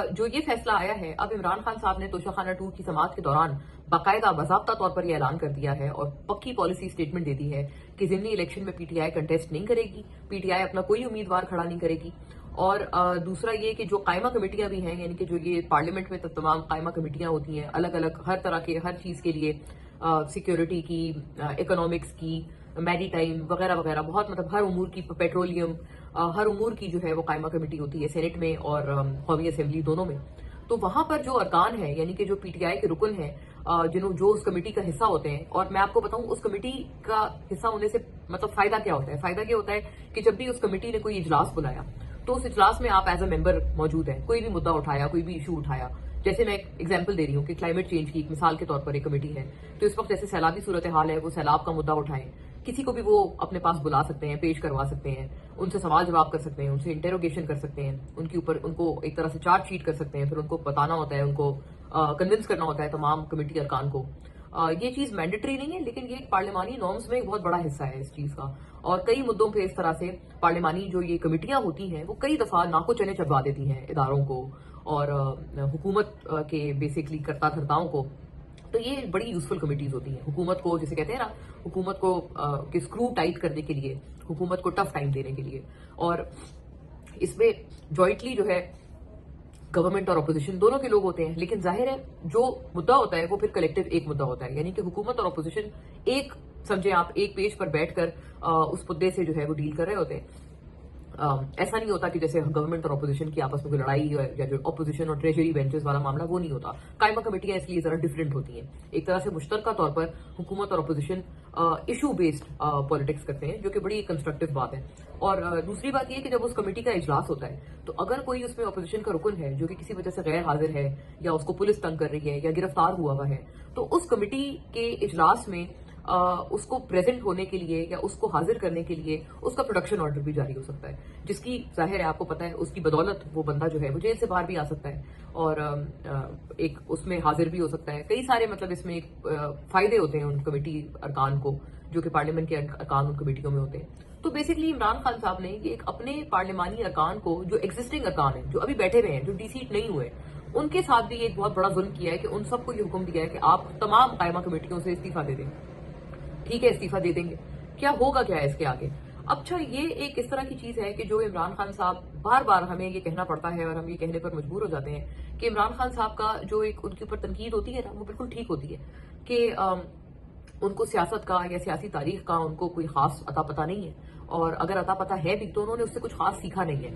जो ये फैसला आया है, अब इमरान खान साहब ने तोशाखाना 2 की समाअत के दौरान बाकायदा बाज़ाब्ता तौर पर यह ऐलान कर दिया है और पक्की पॉलिसी स्टेटमेंट दे दी है कि ज़िमनी इलेक्शन में पीटीआई कंटेस्ट नहीं करेगी, पीटीआई अपना कोई उम्मीदवार खड़ा नहीं करेगी। और दूसरा ये कि जो कायमा कमेटियां भी हैं, यानी कि जो ये पार्लियामेंट में तमाम कायमा कमेटियां होती हैं अलग अलग हर तरह के हर चीज़ के लिए, सिक्योरिटी की, इकोनॉमिक्स की, मैरी टाइम वगैरह वगैरह, बहुत मतलब हर उमूर की, पेट्रोलियम, हर उमूर की जो है वो कायमा कमेटी होती है सेनेट में और कौमी असेंबली दोनों में। तो वहां पर जो अरकान है, यानी कि जो पीटीआई के रुकन है, जो उस कमेटी का हिस्सा होते हैं, और मैं आपको बताऊं उस कमेटी का हिस्सा होने से मतलब फायदा क्या होता है। फायदा क्या होता है कि जब भी उस कमेटी ने कोई इजलास बुलाया तो उस इजलास में आप एज अ मेंबर मौजूद हैं, कोई भी मुद्दा उठाया, कोई भी इशू उठाया। जैसे मैं एक एग्जाम्पल दे रही हूँ कि क्लाइमेट चेंज की एक मिसाल के तौर पर एक कमेटी है, तो इस वक्त जैसे सैलाबी सूरत हाल है, वो सैलाब का मुद्दा उठाएं, किसी को भी वो अपने पास बुला सकते हैं, पेश करवा सकते हैं, उनसे सवाल जवाब कर सकते हैं, उनसे इंटेरोगेशन कर सकते हैं, उनके ऊपर उनको एक तरह से चार्जशीट कर सकते हैं, फिर उनको बताना होता है, उनको कन्विंस करना होता है तमाम कमेटी अरकान को। ये चीज मैंडेटरी नहीं है, लेकिन ये पार्लिमानी नॉर्म्स में एक बहुत बड़ा हिस्सा है इस चीज का। और कई मुद्दों पे इस तरह से पार्लिमानी जो ये कमेटियां होती हैं वो कई दफा नाको चने चबवा देती हैं इदारों को और हुकूमत के बेसिकली कर्ता धर्ताओं को। तो ये बड़ी यूजफुल कमेटीज होती हैं हुकूमत को, जिसे कहते हैं ना, हुकूमत को कि स्क्रू टाइट करने के लिए, हुकूमत को टफ टाइम देने के लिए। और इसमें जॉइंटली जो है गवर्नमेंट और अपोजिशन दोनों के लोग होते हैं, लेकिन जाहिर है जो मुद्दा होता है वो फिर कलेक्टिव एक मुद्दा होता है, यानी कि हुकूमत और अपोजिशन एक, समझे आप, एक पेज पर बैठकर उस मुद्दे से जो है वो डील कर रहे होते हैं। ऐसा नहीं होता कि जैसे गवर्नमेंट और अपोजिशन की आपस में कोई लड़ाई या जो अपोजिशन और ट्रेजरी बेंचेस वाला मामला, वो नहीं होता। कायमा कमेटियां इसलिए जरा डिफरेंट होती हैं, एक तरह से मुश्तरका तौर पर हुकूमत और अपोजिशन इशू बेस्ड पॉलिटिक्स करते हैं, जो कि बड़ी कंस्ट्रक्टिव बात है। और दूसरी बात यह कि जब उस कमेटी का इजलास होता है तो अगर कोई उसमें अपोजिशन का रुकन है जो कि किसी वजह से गैर हाजिर है, या उसको पुलिस तंग कर रही है, या गिरफ्तार हुआ है, तो उस कमेटी के इजलास में उसको प्रेजेंट होने के लिए या उसको हाजिर करने के लिए उसका प्रोडक्शन ऑर्डर भी जारी हो सकता है, जिसकी जाहिर है आपको पता है उसकी बदौलत वो बंदा जो है वो जेल से बाहर भी आ सकता है और एक उसमें हाजिर भी हो सकता है। कई सारे मतलब इसमें एक फायदे होते हैं उन कमेटी अरकान को, जो कि पार्लियामेंट के अरकान उन कमेटियों में होते हैं। तो बेसिकली इमरान खान साहब ने ये एक अपने पार्लिमानी अरकान को, जो एग्जिस्टिंग अरकान है, जो अभी बैठे हुए हैं, जो डीसीट नहीं हुए, उनके साथ भी एक बहुत बड़ा जुल्म किया है कि उन सबको ये हुक्म दिया है कि आप तमाम कायमा कमेटियों से इस्तीफा दे दें। ठीक है, इस्तीफा दे देंगे, क्या होगा क्या है इसके आगे। अच्छा, ये एक इस तरह की चीज है कि जो इमरान खान साहब, बार बार हमें ये कहना पड़ता है और हम ये कहने पर मजबूर हो जाते हैं कि इमरान खान साहब का जो एक उनके ऊपर तनकीद होती है ना, वो बिल्कुल ठीक होती है कि उनको सियासत का या सियासी तारीख का उनको कोई खास अता पता नहीं है, और अगर अता पता है भी तो उन्होंने उससे कुछ खास सीखा नहीं है।